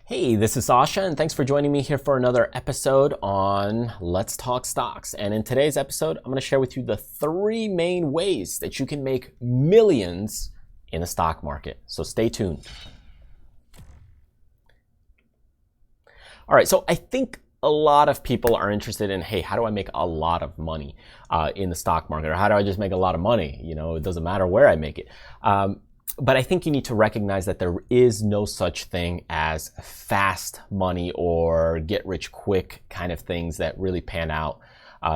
Hey, this is Sasha, and thanks for joining me here for another episode on Let's Talk Stocks. And in today's episode, I'm going to share with you the three main ways that you can make millions in the stock market. So stay tuned. All right, so I think a lot of people are interested in, hey, how do I make a lot of money in the stock market? Or how do I just make a lot of money? You know, it doesn't matter where I make it. But I think you need to recognize that there is no such thing as fast money or get rich quick kind of things that really pan out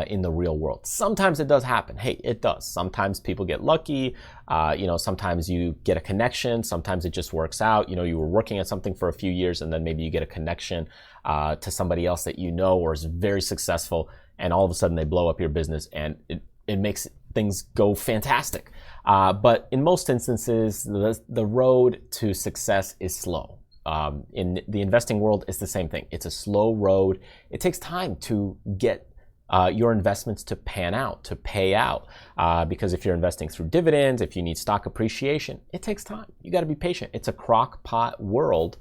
in the real world. Sometimes it does happen. Hey, it does. Sometimes people get lucky. Sometimes you get a connection. Sometimes it just works out. You know, you were working at something for a few years and then maybe you get a connection to somebody else that you know or is very successful, and all of a sudden they blow up your business and it makes things go fantastic. But in most instances, the road to success is slow. In the investing world, it's the same thing. It's a slow road. It takes time to get your investments to pan out, to pay out. Because if you're investing through dividends, if you need stock appreciation, it takes time. You got to be patient. It's a crock pot world,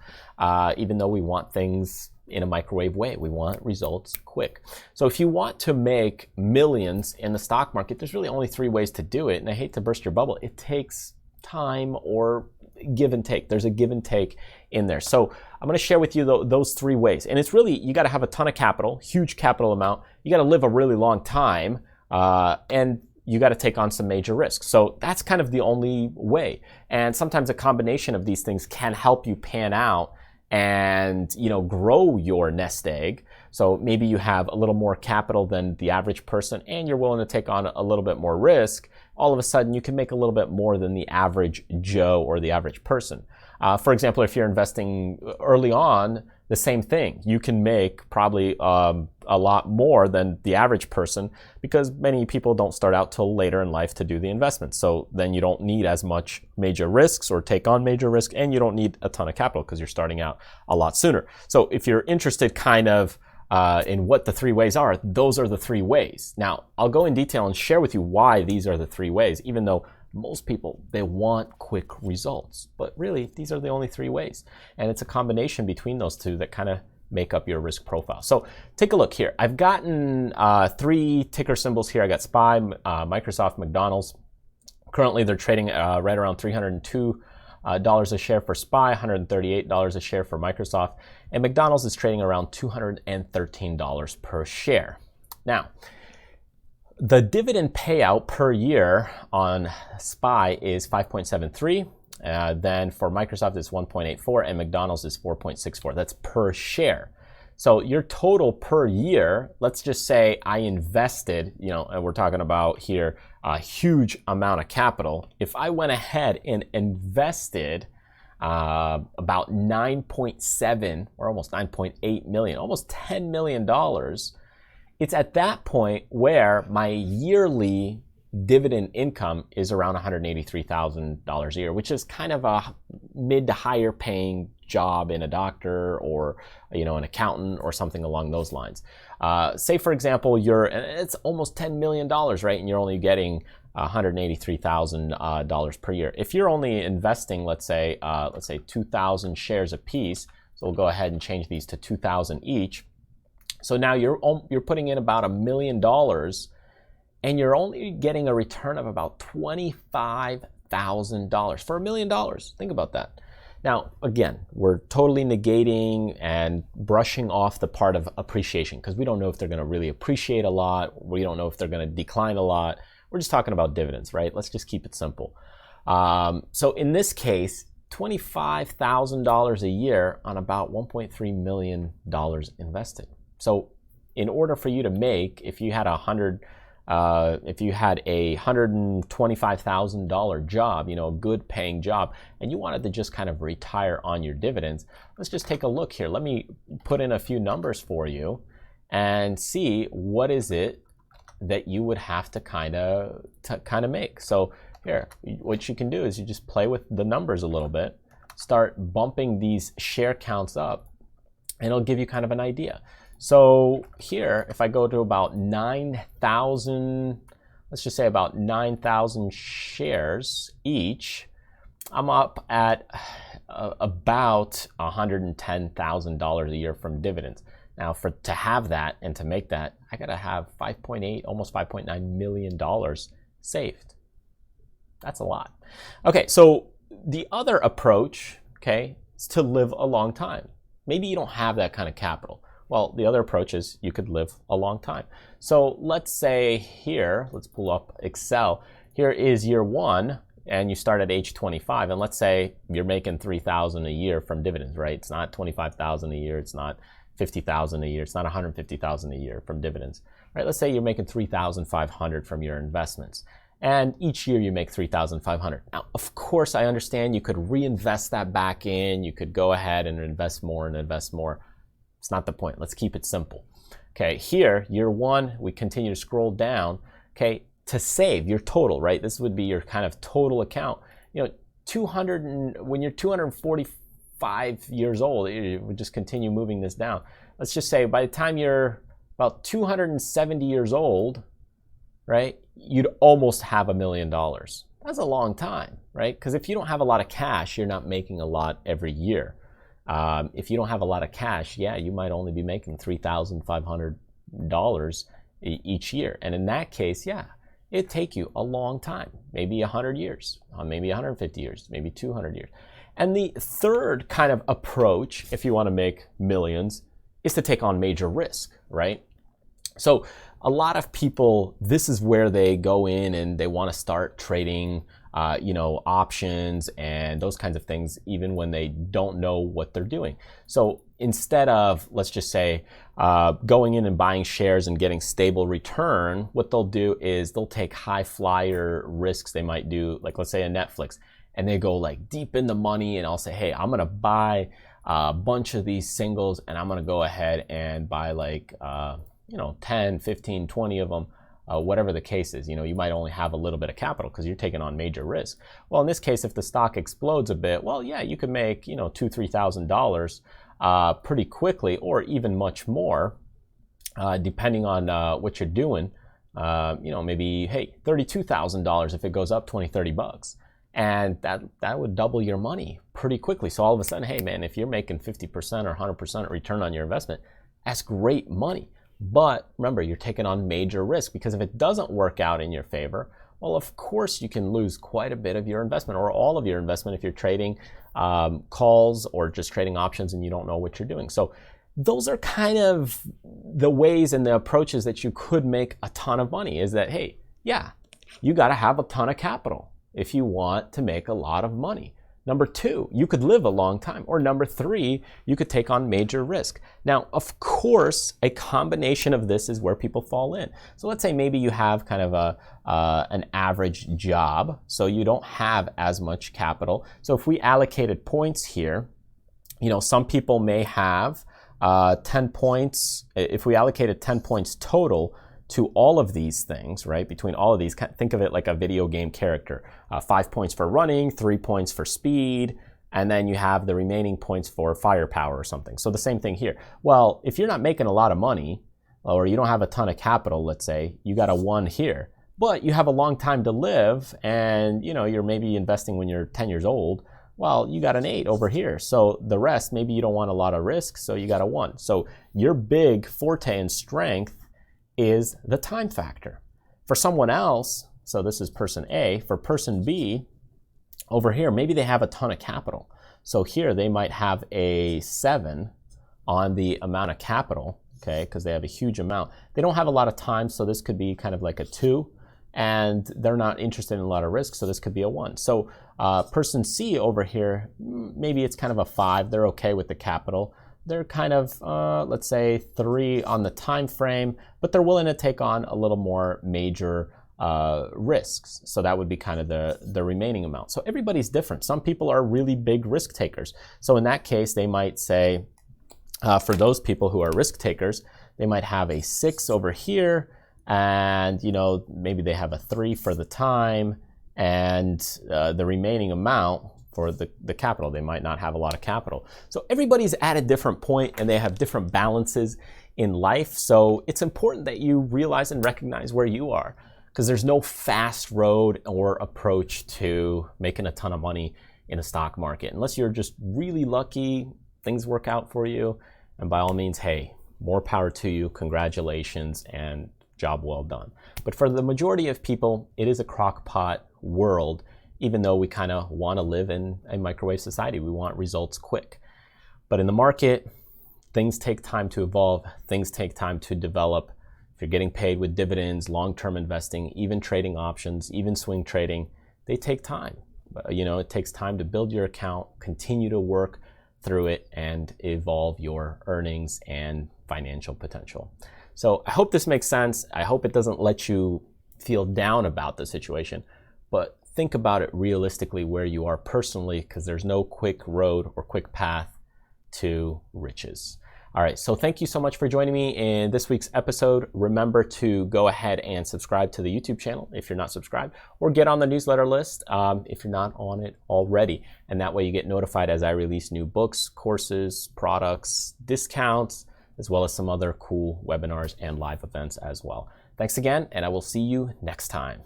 even though we want things in a microwave way. We want results quick. So if you want to make millions in the stock market, there's really only three ways to do it. And I hate to burst your bubble. It takes time or give and take. There's a give and take in there. So I'm going to share with you those three ways. And it's really, you got to have a ton of capital, huge capital amount. You got to live a really long time, and you got to take on some major risks. So that's kind of the only way. And sometimes a combination of these things can help you pan out and, you know, grow your nest egg. So maybe you have a little more capital than the average person and you're willing to take on a little bit more risk. All of a sudden you can make a little bit more than the average Joe or the average person. For example, if you're investing early on, the same thing. You can make probably a lot more than the average person because many people don't start out till later in life to do the investment. So then you don't need as much major risks or take on major risk, and you don't need a ton of capital because you're starting out a lot sooner. So if you're interested kind of in what the three ways are, those are the three ways. Now, I'll go in detail and share with you why these are the three ways, even though most people, they want quick results. But really, these are the only three ways. And it's a combination between those two that kind of make up your risk profile. So take a look here. I've gotten three ticker symbols here. I got SPY, Microsoft, McDonald's. Currently, they're trading right around $302 a share for SPY, $138 a share for Microsoft, and McDonald's is trading around $213 per share. Now, the dividend payout per year on SPY is 5.73. Then for Microsoft, it's 1.84, and McDonald's is 4.64. That's per share. So your total per year, let's just say I invested, you know, and we're talking about here a huge amount of capital. If I went ahead and invested about 9.7 or almost 9.8 million, almost $10 million, it's at that point where my yearly dividend income is around $183,000 a year, which is kind of a mid to higher paying job in a doctor or, you know, an accountant or something along those lines. Say, for example, it's almost $10 million, right? And you're only getting $183,000 per year. If you're only investing, let's say 2,000 shares a piece, so we'll go ahead and change these to 2,000 each. So now you're putting in about $1 million, and you're only getting a return of about $25,000 for $1 million. Think about that. Now, again, we're totally negating and brushing off the part of appreciation because we don't know if they're going to really appreciate a lot. We don't know if they're going to decline a lot. We're just talking about dividends, right? Let's just keep it simple. So in this case, $25,000 a year on about $1.3 million invested. So in order for you to make, if you had a $125,000 job, you know, a good paying job, and you wanted to just kind of retire on your dividends, let's just take a look here. Let me put in a few numbers for you and see what is it that you would have to kind of make. So here, what you can do is you just play with the numbers a little bit, start bumping these share counts up, and it'll give you kind of an idea. So here, if I go to about 9,000, let's just say about 9,000 shares each, I'm up at about $110,000 a year from dividends. Now, to have that and to make that, I gotta have 5.8, almost $5.9 million saved. That's a lot. Okay, so the other approach, okay, is to live a long time. Maybe you don't have that kind of capital. Well, the other approach is you could live a long time. So let's say here, let's pull up Excel. Here is year one, and you start at age 25, and let's say you're making $3,000 a year from dividends, right? It's not $25,000 a year, it's not $50,000 a year, it's not $150,000 a year from dividends, right? Let's say you're making $3,500 from your investments, and each year you make $3,500. Now, of course, I understand you could reinvest that back in, you could go ahead and invest more and invest more. It's not the point. Let's keep it simple. Okay, here, year one, we continue to scroll down, okay, to save your total, right? This would be your kind of total account. You know, when you're 245 years old, you would just continue moving this down. Let's just say by the time you're about 270 years old, right, you'd almost have $1 million. That's a long time, right? Because if you don't have a lot of cash, you're not making a lot every year. If you don't have a lot of cash, yeah, you might only be making $3,500 each year. And in that case, yeah, it'd take you a long time, maybe 100 years, maybe 150 years, maybe 200 years. And the third kind of approach, if you want to make millions, is to take on major risk, right? So a lot of people, this is where they go in and they want to start trading options and those kinds of things, even when they don't know what they're doing. So instead of, let's just say, going in and buying shares and getting stable return, what they'll do is they'll take high flyer risks. They might do, like, let's say a Netflix, and they go like deep in the money, and I'll say, hey, I'm gonna buy a bunch of these singles, and I'm gonna go ahead and buy like 10, 15, 20 of them. Whatever the case is, you might only have a little bit of capital because you're taking on major risk. Well, in this case, if the stock explodes a bit, well, yeah, you could make, $2,000-$3,000 pretty quickly, or even much more, depending on what you're doing. Maybe, hey, $32,000 if it goes up $20-$30, and that would double your money pretty quickly. So all of a sudden, hey, man, if you're making 50% or 100% return on your investment, that's great money. But remember, you're taking on major risk, because if it doesn't work out in your favor, well, of course you can lose quite a bit of your investment, or all of your investment if you're trading calls or just trading options and you don't know what you're doing. So those are kind of the ways and the approaches that you could make a ton of money, is that, hey, yeah, you got to have a ton of capital if you want to make a lot of money. Number two, you could live a long time. Or number three, you could take on major risk. Now, of course, a combination of this is where people fall in. So let's say maybe you have kind of an average job, so you don't have as much capital. So if we allocated points here, some people may have 10 points. If we allocated 10 points total to all of these things, right? Between all of these, think of it like a video game character. 5 points for running, 3 points for speed, and then you have the remaining points for firepower or something. So the same thing here. Well, if you're not making a lot of money, or you don't have a ton of capital, let's say, you got a 1 here, but you have a long time to live, and you're maybe investing when you're 10 years old, well, you got an 8 over here. So the rest, maybe you don't want a lot of risk, so you got a 1. So your big forte and strength is the time factor. For someone else, so this is person A, for person B, over here, maybe they have a ton of capital. So here they might have a 7 on the amount of capital, okay, because they have a huge amount. They don't have a lot of time, so this could be kind of like a 2, and they're not interested in a lot of risk, so this could be a 1. So person C over here, maybe it's kind of a 5. They're okay with the capital. They're kind of, let's say, 3 on the time frame, but they're willing to take on a little more major risks. So that would be kind of the remaining amount. So everybody's different. Some people are really big risk takers. So in that case, they might say, for those people who are risk takers, they might have a 6 over here, and maybe they have a 3 for the time, and the remaining amount for the capital. They might not have a lot of capital. So everybody's at a different point, and they have different balances in life. So it's important that you realize and recognize where you are, because there's no fast road or approach to making a ton of money in the stock market. Unless you're just really lucky, things work out for you, and by all means, hey, more power to you, congratulations, and job well done. But for the majority of people, it is a crock-pot world, even though we kind of want to live in a microwave society. We want results quick. But in the market, things take time to evolve, things take time to develop. If you're getting paid with dividends, long-term investing, even trading options, even swing trading, they take time. It takes time to build your account, continue to work through it, and evolve your earnings and financial potential. So I hope this makes sense. I hope it doesn't let you feel down about the situation, but think about it realistically where you are personally, because there's no quick road or quick path to riches. All right, so thank you so much for joining me in this week's episode. Remember to go ahead and subscribe to the YouTube channel if you're not subscribed, or get on the newsletter list if you're not on it already. And that way you get notified as I release new books, courses, products, discounts, as well as some other cool webinars and live events as well. Thanks again, and I will see you next time.